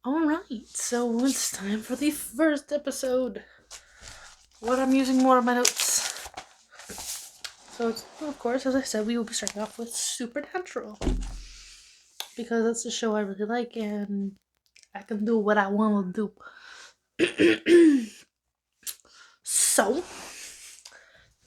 Alright, so it's time for the first episode. What I'm using more of my notes. So, of course, as I said, we will be starting off with Supernatural. Because that's the show I really like and I can do what I want to do. So,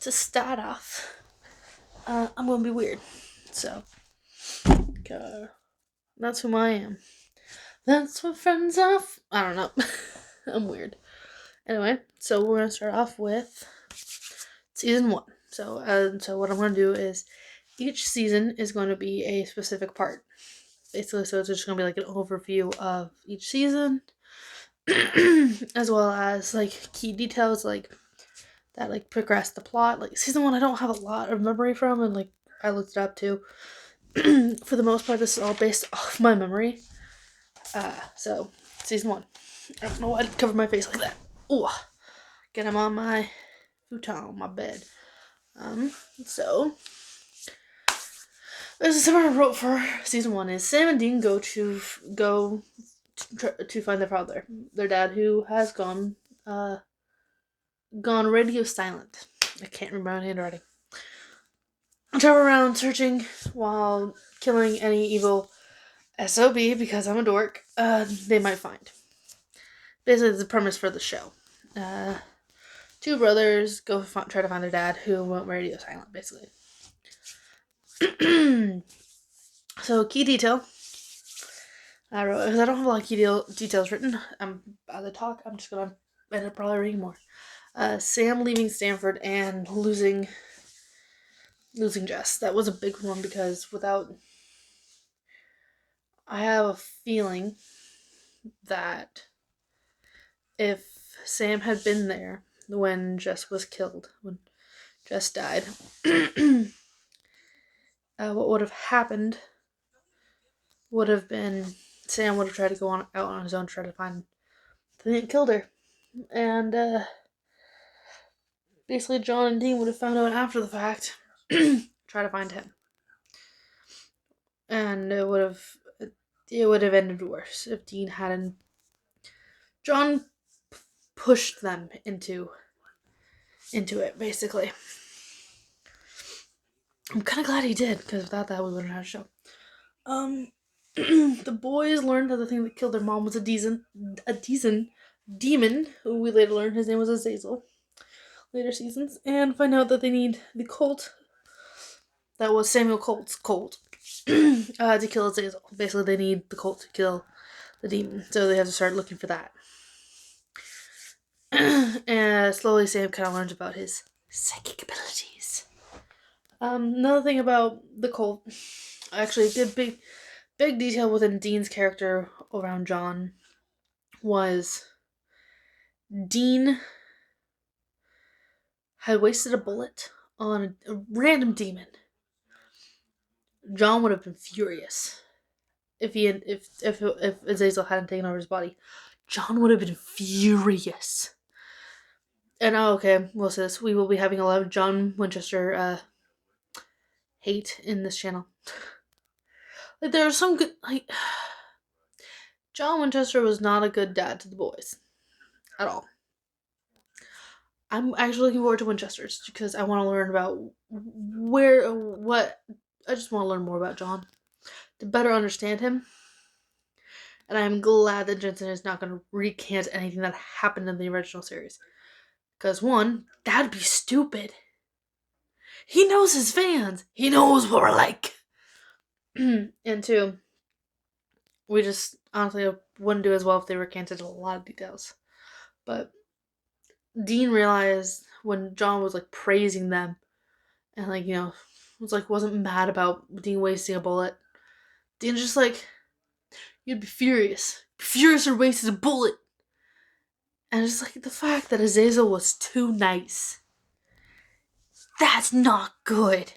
to start off, I'm going to be weird. So, that's who I am. That's what friends are. I don't know. I'm weird. Anyway, so we're going to start off with season 1. So what I'm going to do is each season is going to be a specific part. Basically, so it's just going to be like an overview of each season, as well as like key details like that like progress the plot. Like season 1, I don't have a lot of memory from, and like I looked it up too. For the most part, this is all based off my memory. So season 1. I don't know why I covered my face like that. Ooh, get him on my futon, my bed. So this is what I wrote for season 1 is Sam and Dean go to find their father, their dad, who has gone radio silent. I can't remember my handwriting. I travel around searching while killing any evil SOB because I'm a dork. They might find. Basically, the premise for the show. Two brothers go try to find their dad, who went radio silent. Basically. So key detail. I wrote because I don't have a lot of key details written. As I talk, I'm just gonna end up probably reading more. Sam leaving Stanford and losing Jess. That was a big one because I have a feeling that if Sam had been there when Jess was killed, when Jess died, what would have happened would have been Sam would have tried to go out on his own to try to find the thing that killed her. And basically John and Dean would have found out after the fact, try to find him. And it would have ended worse if Dean hadn't. John pushed them into it, basically. I'm kind of glad he did, because without that, we wouldn't have a show. The boys learned that the thing that killed their mom was a demon, who we later learned his name was Azazel. Later seasons, and find out that they need the cult. That was Samuel Colt's cult to kill Azazel. Basically, they need the cult to kill the demon, so they have to start looking for that. And slowly, Sam kind of learns about his psychic abilities. Another thing about the cult, actually, did big detail within Dean's character around John was Dean had wasted a bullet on a random demon. John would have been furious if Azazel hadn't taken over his body. John would have been furious. And okay, we'll say this: we will be having a lot of John Winchester hate in this channel. Like there are some good John Winchester was not a good dad to the boys at all. I'm actually looking forward to Winchester's because I want to learn about I just want to learn more about John to better understand him. And I'm glad that Jensen is not going to recant anything that happened in the original series. Because one, that'd be stupid. He knows his fans. He knows what we're like. And two, we just honestly wouldn't do as well if they recanted a lot of details. But Dean realized when John was like praising them and like, wasn't mad about Dean wasting a bullet. Dean's just like, you'd be furious. Furious or wasted a bullet. And it's like the fact that Azazel was too nice. That's not good.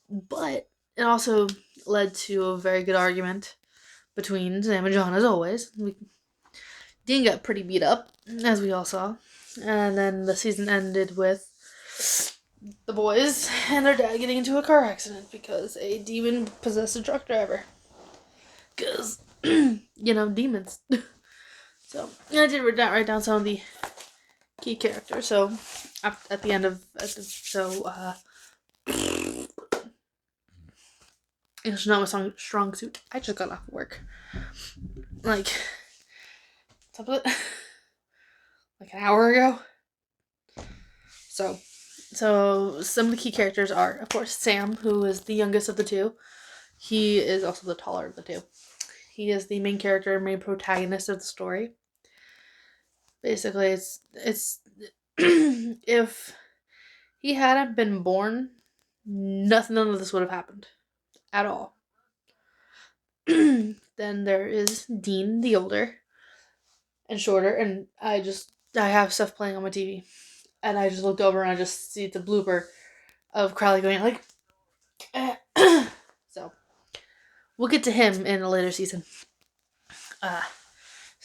But it also led to a very good argument between Sam and John, as always. Dean got pretty beat up, as we all saw. And then the season ended with the boys and their dad getting into a car accident because a demon possessed a truck driver. Because demons. So I did write down some of the key characters. So at the end of it's not my strong suit. I just got off work, like like an hour ago. So some of the key characters are, of course, Sam, who is the youngest of the two. He is also the taller of the two. He is the main character, main protagonist of the story. Basically, it's if he hadn't been born, none of this would have happened at all. Then there is Dean, the older and shorter, and I have stuff playing on my TV, and I just looked over and I just see the blooper of Crowley going like, so we'll get to him in a later season.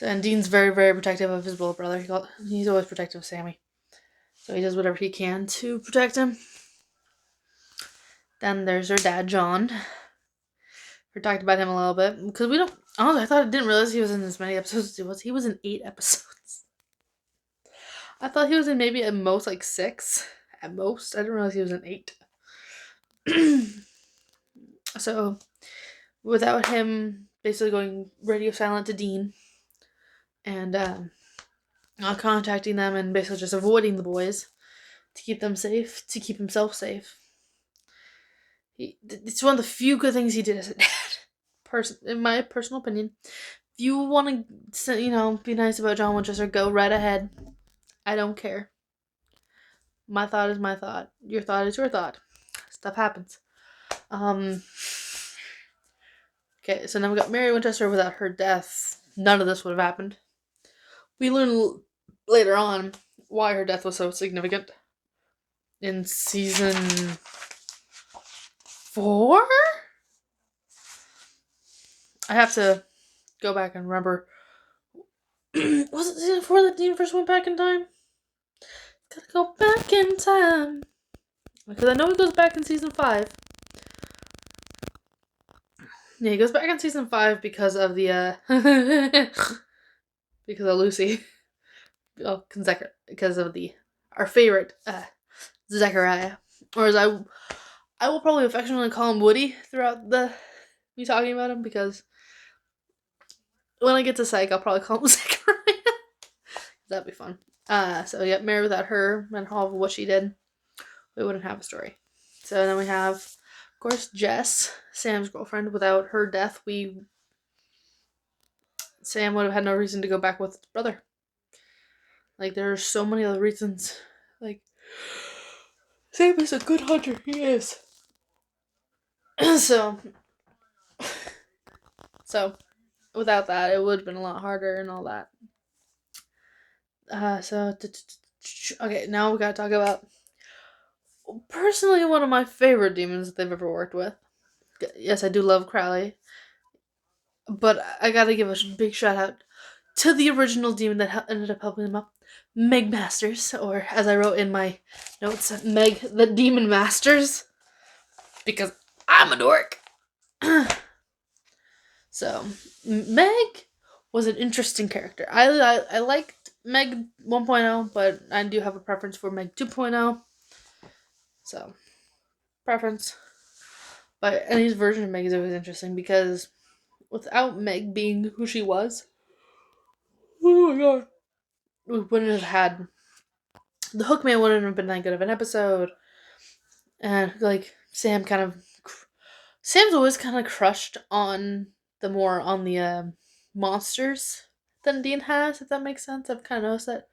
And Dean's very, very protective of his little brother. He's always protective of Sammy, so he does whatever he can to protect him. Then there's her dad, John. We talked about him a little bit because we don't. Honestly, I didn't realize he was in as many episodes as he was. He was in 8 episodes. I thought he was in maybe at most like 6. At most, I didn't realize he was in 8. So, without him basically going radio silent to Dean and not contacting them and basically just avoiding the boys to keep them safe, to keep himself safe. It's one of the few good things he did as a dad. In my personal opinion, if you want to, be nice about John Winchester, go right ahead. I don't care. My thought is my thought. Your thought is your thought. Stuff happens. Okay, so now we got Mary Winchester. Without her death, none of this would have happened. We learn later on why her death was so significant. In season 4? I have to go back and remember. Was it season 4 that Dean first went back in time? Gotta go back in time. Because I know he goes back in season 5. Yeah, he goes back in season 5 because of the, because of Lucy. Oh, because of our favorite, Zechariah. Or as I will probably affectionately call him Woody throughout me talking about him, because when I get to Psych, I'll probably call him Zechariah. That'd be fun. So yeah, Mary, without her and all of what she did, we wouldn't have a story. So then we have, of course, Jess, Sam's girlfriend. Without her death, Sam would have had no reason to go back with his brother. Like, there are so many other reasons. Like, Sam is a good hunter. He is. So, without that, it would have been a lot harder and all that. Okay, now we gotta talk about, personally, one of my favorite demons that they've ever worked with. Yes, I do love Crowley, but I gotta give a big shout out to the original demon that ended up helping him up, Meg Masters, or as I wrote in my notes, Meg the Demon Masters, because I'm a dork. So, Meg was an interesting character. I liked Meg 1.0, but I do have a preference for Meg 2.0. So, preference. But any version of Meg is always interesting, because without Meg being who she was, oh my god, we wouldn't have had, the Hookman wouldn't have been that good of an episode. And like, Sam's always kind of crushed on the monsters than Dean has, if that makes sense. I've kind of noticed that,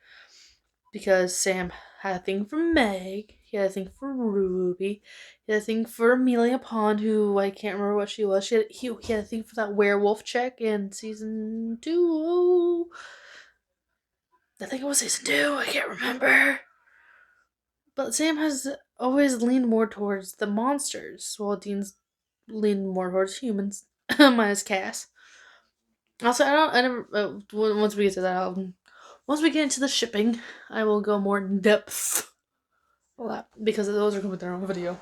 because Sam had a thing for Meg, he had a thing for Ruby, he had a thing for Amelia Pond, who I can't remember what she was. He had a thing for that werewolf chick in season 2. I think it was season 2, I can't remember. But Sam has always leaned more towards the monsters, while Dean's leaned more towards humans, minus Cass. Also, once we get to that, once we get into the shipping, I will go more in depth on that, because those are coming with their own video.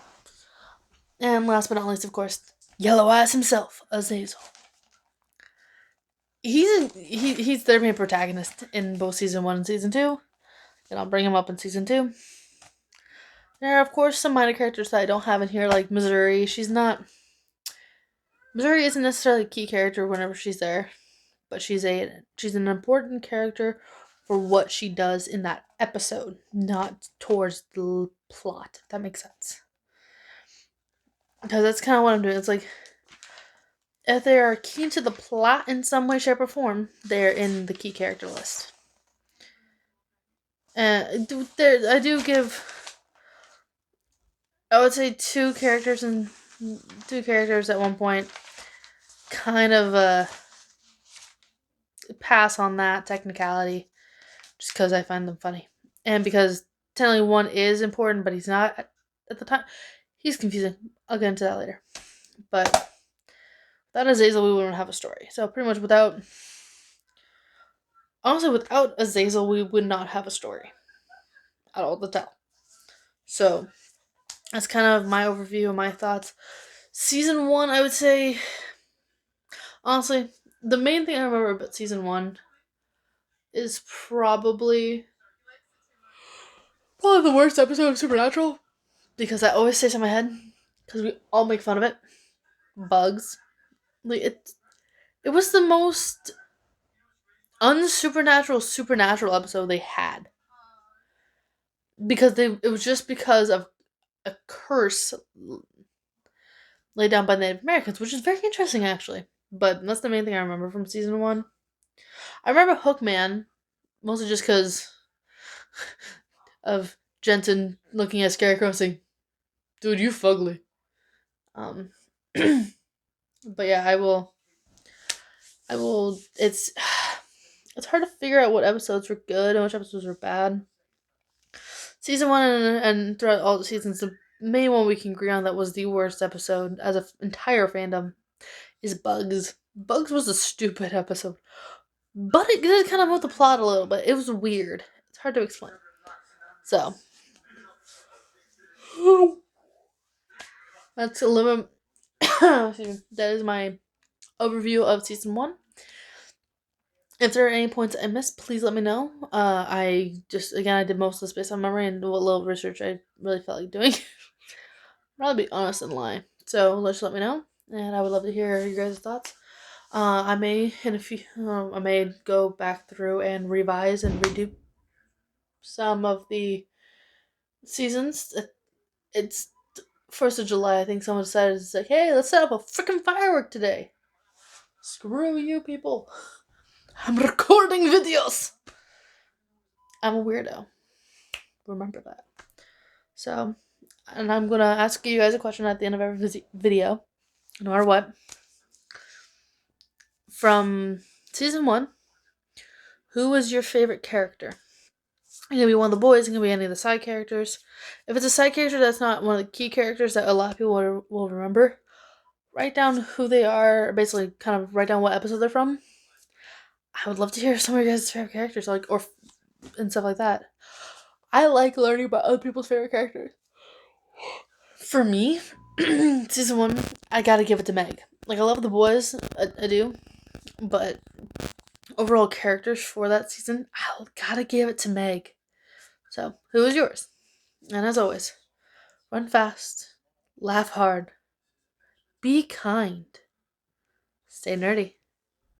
And last but not least, of course, Yellow Eyes himself, Azazel. he's their main protagonist in both season 1 and season 2, and I'll bring him up in season 2. There are of course some minor characters that I don't have in here, like Missouri. Missouri isn't necessarily a key character whenever she's there, but she's an important character for what she does in that episode, not towards the plot. If that makes sense. Because that's kind of what I'm doing. It's like, if they are key to the plot in some way, shape, or form, they're in the key character list. I would say two characters at one point kind of pass on that technicality just because I find them funny. And because technically one is important, but he's not at the time. He's confusing. I'll get into that later. But without Azazel, we wouldn't have a story. So pretty much without Azazel, we would not have a story at all to tell. So that's kind of my overview and my thoughts. Season 1, I would say, honestly, the main thing I remember about season 1 is probably the worst episode of Supernatural, because that always stays in my head because we all make fun of it. Bugs. Like, it was the most supernatural episode they had, because it was just because of a curse laid down by Native Americans, which is very interesting actually. But that's the main thing I remember from season 1. I remember Hookman mostly just because of Jensen looking at Scarecrow and saying, "Dude, you fugly." But yeah, I will. It's hard to figure out what episodes were good and which episodes were bad. Season 1 and throughout all the seasons, the main one we can agree on that was the worst episode as an entire fandom is Bugs. Bugs was a stupid episode, but it did kind of move the plot a little bit. It was weird. It's hard to explain. So that's a little. That is my overview of season 1. If there are any points I missed, please let me know. I did most of this based on memory and what little research I really felt like doing. I'd rather be honest than lie. So let's let me know, and I would love to hear your guys' thoughts. I may go back through and revise and redo some of the seasons. It's 1st of July. I think someone decided, it's like, hey, let's set up a freaking firework today. Screw you people. I'm recording videos. I'm a weirdo. Remember that. So, and I'm gonna ask you guys a question at the end of every video, no matter what. From season 1, who was your favorite character? It can be one of the boys, it can be any of the side characters. If it's a side character that's not one of the key characters that a lot of people will remember, write down who they are, basically kind of write down what episode they're from. I would love to hear some of your guys' favorite characters, and stuff like that. I like learning about other people's favorite characters. For me, season 1, I gotta give it to Meg. Like, I love the boys, I do, but overall characters for that season, I gotta give it to Meg. So, who is yours? And as always, run fast, laugh hard, be kind, stay nerdy.